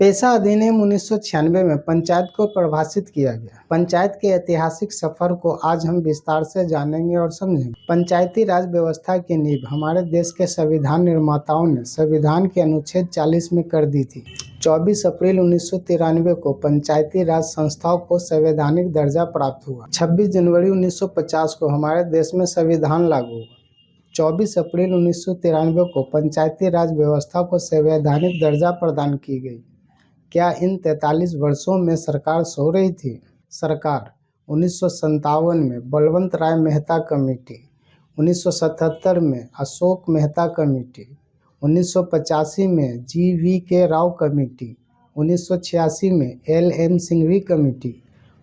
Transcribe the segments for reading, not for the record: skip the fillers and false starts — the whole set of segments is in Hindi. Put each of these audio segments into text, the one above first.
पेशा अधिनियम 1996 में पंचायत को परिभाषित किया गया। पंचायत के ऐतिहासिक सफर को आज हम विस्तार से जानेंगे और समझेंगे। पंचायती राज व्यवस्था की नींव हमारे देश के संविधान निर्माताओं ने संविधान के अनुच्छेद 40 में कर दी थी। 24 अप्रैल 1993 को पंचायती राज संस्थाओं को संवैधानिक दर्जा प्राप्त हुआ। 26 जनवरी 1950 को हमारे देश में संविधान लागू हुआ। 24 अप्रैल 1993 को पंचायती राज व्यवस्था को संवैधानिक दर्जा प्रदान की गई। क्या इन 43 वर्षों में सरकार सो रही थी? सरकार 1957 में बलवंत राय मेहता कमेटी, 1977 में अशोक मेहता कमेटी, 1985 में GVK राव कमेटी, 1986 में LN सिंघवी कमेटी,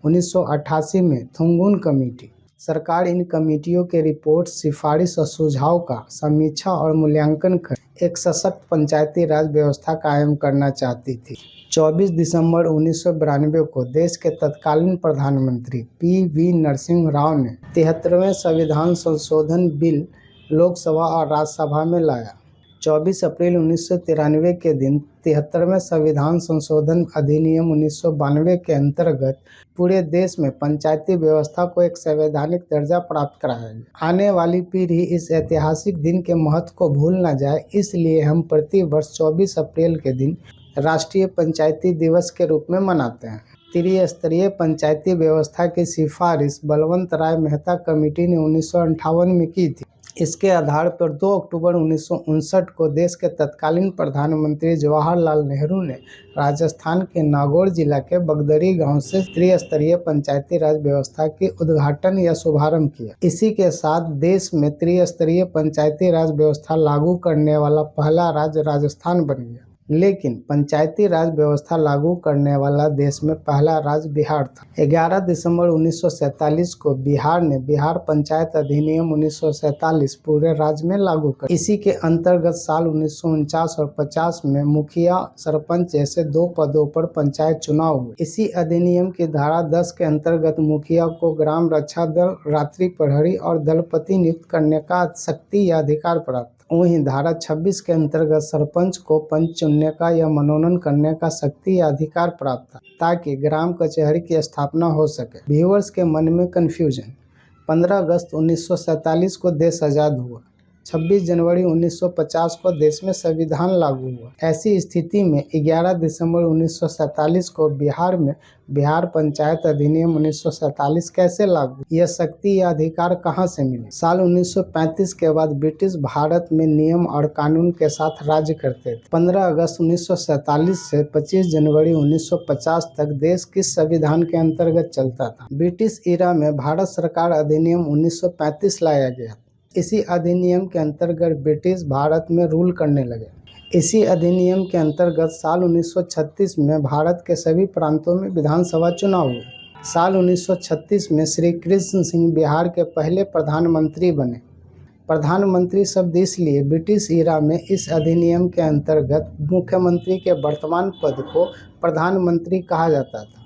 1988 में थुंगुन कमेटी। सरकार इन कमेटियों के रिपोर्ट, सिफारिश और सुझाव का समीक्षा और मूल्यांकन कर एक सशक्त पंचायती राज व्यवस्था कायम करना चाहती थी। 24 दिसंबर 1992 को देश के तत्कालीन प्रधानमंत्री PV नरसिम्हा राव ने 73वें संविधान संशोधन बिल लोकसभा और राज्यसभा में लाया। 24 अप्रैल 1993 के दिन 73वें संविधान संशोधन अधिनियम 1992 के अंतर्गत पूरे देश में पंचायती व्यवस्था को एक संवैधानिक दर्जा प्राप्त कराया गया। आने वाली पीढ़ी इस ऐतिहासिक दिन के महत्व को भूल न जाए, इसलिए हम प्रति वर्ष 24 अप्रैल के दिन राष्ट्रीय पंचायती दिवस के रूप में मनाते हैं। त्रिस्तरीय पंचायती व्यवस्था की सिफारिश बलवंत राय मेहता कमेटी ने 1958 में की थी। इसके आधार पर 2 अक्टूबर 1959 को देश के तत्कालीन प्रधानमंत्री जवाहरलाल नेहरू ने राजस्थान के नागौर जिला के बगदरी गांव से त्रिस्तरीय पंचायती राज व्यवस्था के उद्घाटन या शुभारंभ किया। इसी के साथ देश में त्रिस्तरीय पंचायती राज व्यवस्था लागू करने वाला पहला राज्य राजस्थान बन गया। लेकिन पंचायती राज व्यवस्था लागू करने वाला देश में पहला राज्य बिहार था। 11 दिसंबर 1947 को बिहार ने बिहार पंचायत अधिनियम 1947 पूरे राज्य में लागू कर। इसी के अंतर्गत साल 1949 और 50 में मुखिया, सरपंच जैसे 2 पदों पर पंचायत चुनाव हुए। इसी अधिनियम की धारा 10 के अंतर्गत मुखिया को ग्राम रक्षा दल, रात्रि प्रहरी और दलपति नियुक्त करने का शक्ति या अधिकार प्राप्त। वहीं धारा 26 के अंतर्गत सरपंच को पंच चुनने का या मनोनयन करने का शक्ति या अधिकार प्राप्त था, ताकि ग्राम कचहरी की स्थापना हो सके। व्यूअर्स के मन में कन्फ्यूजन। 15 अगस्त 1947 को देश आज़ाद हुआ। 26 जनवरी 1950 को देश में संविधान लागू हुआ। ऐसी स्थिति में 11 दिसंबर 1947 को बिहार में बिहार पंचायत अधिनियम 1947 कैसे लागू? यह शक्ति या अधिकार कहां से मिले? साल 1935 के बाद ब्रिटिश भारत में नियम और कानून के साथ राज्य करते थे। 15 अगस्त 1947 से 25 जनवरी 1950 तक देश किस संविधान के अंतर्गत चलता था? ब्रिटिश ईरा में भारत सरकार अधिनियम 1935 लाया गया। इसी अधिनियम के अंतर्गत ब्रिटिश भारत में रूल करने लगे। इसी अधिनियम के अंतर्गत साल 1936 में भारत के सभी प्रांतों में विधानसभा चुनाव हुए। साल 1936 में श्री कृष्ण सिंह बिहार के पहले प्रधानमंत्री बने। प्रधानमंत्री शब्द इसलिए ब्रिटिश ईरा में इस अधिनियम के अंतर्गत मुख्यमंत्री के वर्तमान पद को प्रधानमंत्री कहा जाता था।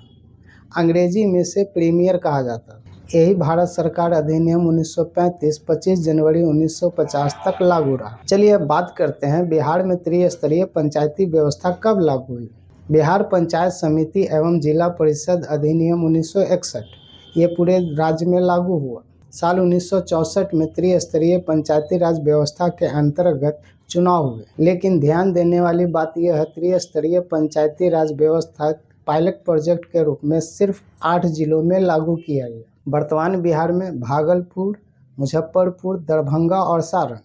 अंग्रेजी में से प्रीमियर कहा जाता था। यही भारत सरकार अधिनियम 1935 25 जनवरी 1950 तक लागू रहा। चलिए अब बात करते हैं बिहार में त्रिस्तरीय पंचायती व्यवस्था कब लागू हुई। बिहार पंचायत समिति एवं जिला परिषद अधिनियम 1961 ये पूरे राज्य में लागू हुआ। साल 1964 में त्रिस्तरीय पंचायती राज व्यवस्था के अंतर्गत चुनाव हुए। लेकिन ध्यान देने वाली बात यह है, त्रिस्तरीय पंचायती राज व्यवस्था पायलट प्रोजेक्ट के रूप में सिर्फ 8 जिलों में लागू किया गया। वर्तमान बिहार में भागलपुर, मुजफ्फरपुर, दरभंगा और सारण।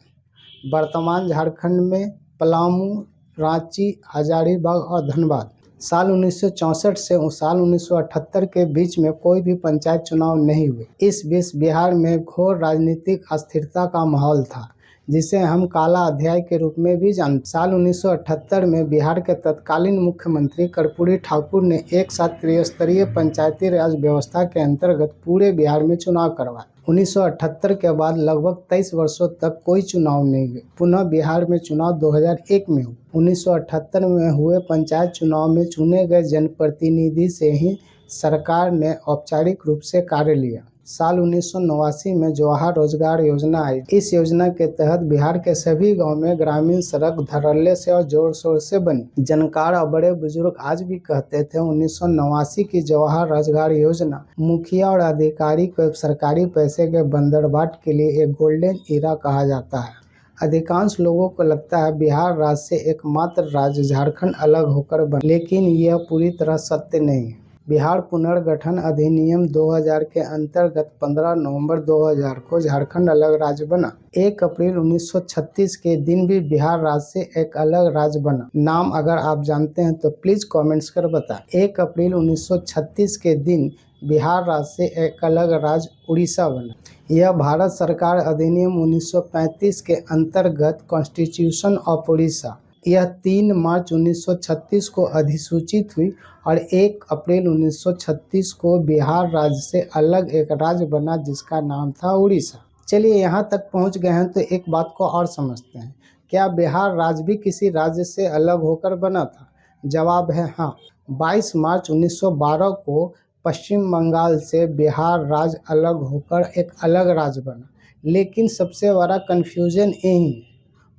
वर्तमान झारखंड में पलामू, रांची, हजारीबाग और धनबाद। साल 1964 से साल 1978 के बीच में कोई भी पंचायत चुनाव नहीं हुए। इस बीच बिहार में घोर राजनीतिक अस्थिरता का माहौल था, जिसे हम काला अध्याय के रूप में भी जानते। साल 1978 में बिहार के तत्कालीन मुख्यमंत्री कर्पूरी ठाकुर ने एक साथ त्रिस्तरीय पंचायती राज व्यवस्था के अंतर्गत पूरे बिहार में चुनाव करवाए। 1978 के बाद लगभग 23 वर्षों तक कोई चुनाव नहीं हुए। पुनः बिहार में चुनाव 2001 में हुए। 1978 में हुए पंचायत चुनाव में चुने गए जनप्रतिनिधि से ही सरकार ने औपचारिक रूप से कार्य लिया। साल 1989 में जवाहर रोजगार योजना आई। इस योजना के तहत बिहार के सभी गांव में ग्रामीण सड़क धड़ल्ले से और जोर शोर से बनी। जानकार और बड़े बुजुर्ग आज भी कहते थे 1989 की जवाहर रोजगार योजना मुखिया और अधिकारी को सरकारी पैसे के बंदरबाट के लिए एक गोल्डन ईरा कहा जाता है। अधिकांश लोगों को लगता है बिहार राज्य से एकमात्र राज्य झारखंड अलग होकर बना, लेकिन यह पूरी तरह सत्य नहीं है। बिहार पुनर्गठन अधिनियम 2000 के अंतर्गत 15 नवंबर 2000 को झारखंड अलग राज्य बना। 1 अप्रैल 1936 के दिन भी बिहार राज्य से एक अलग राज्य बना। नाम अगर आप जानते हैं तो प्लीज कमेंट्स कर बताएं। 1 अप्रैल 1936 के दिन बिहार राज्य से एक अलग राज्य उड़ीसा बना। यह भारत सरकार अधिनियम 1935 के अंतर्गत कॉन्स्टिट्यूशन ऑफ उड़ीसा यह 3 मार्च 1936 को अधिसूचित हुई और 1 अप्रैल 1936 को बिहार राज्य से अलग एक राज्य बना जिसका नाम था उड़ीसा। चलिए यहाँ तक पहुँच गए हैं तो एक बात को और समझते हैं। क्या बिहार राज्य भी किसी राज्य से अलग होकर बना था? जवाब है हाँ। 22 मार्च 1912 को पश्चिम बंगाल से बिहार राज्य अलग होकर एक अलग राज्य बना, लेकिन सबसे बड़ा कन्फ्यूजन यही है।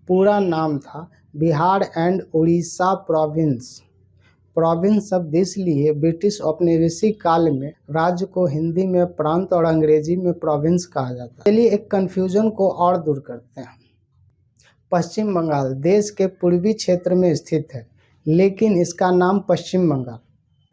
पूरा नाम था Bihar and Orissa province. Province शब्द इसलिए ब्रिटिश औपनिवेशिक काल में राज्य को हिंदी में प्रांत और अंग्रेजी में प्रोविंस कहा जाता है। चलिए एक कन्फ्यूजन को और दूर करते हैं। पश्चिम बंगाल देश के पूर्वी क्षेत्र में स्थित है, लेकिन इसका नाम पश्चिम बंगाल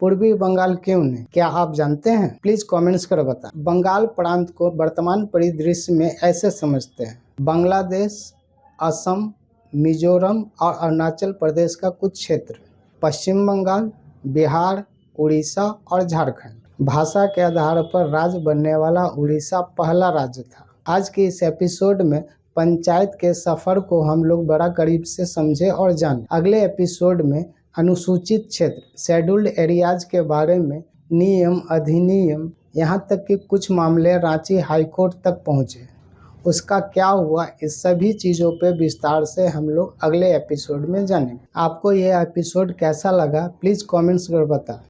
पूर्वी बंगाल क्यों नहीं? क्या आप जानते हैं? प्लीज कमेंट्स कर बताएं। बंगाल प्रांत को वर्तमान परिदृश्य में ऐसे समझते हैं: बांग्लादेश, असम, मिजोरम और अरुणाचल प्रदेश का कुछ क्षेत्र, पश्चिम बंगाल, बिहार, उड़ीसा और झारखंड। भाषा के आधार पर राज्य बनने वाला उड़ीसा पहला राज्य था। आज के इस एपिसोड में पंचायत के सफर को हम लोग बड़ा करीब से समझे और जाने। अगले एपिसोड में अनुसूचित क्षेत्र शेड्यूल्ड एरियाज के बारे में नियम, अधिनियम, यहाँ तक कि कुछ मामले रांची हाईकोर्ट तक पहुँचे, उसका क्या हुआ, इस सभी चीज़ों पे विस्तार से हम लोग अगले एपिसोड में जानेंगे। आपको यह एपिसोड कैसा लगा प्लीज़ कमेंट्स कर बताएं।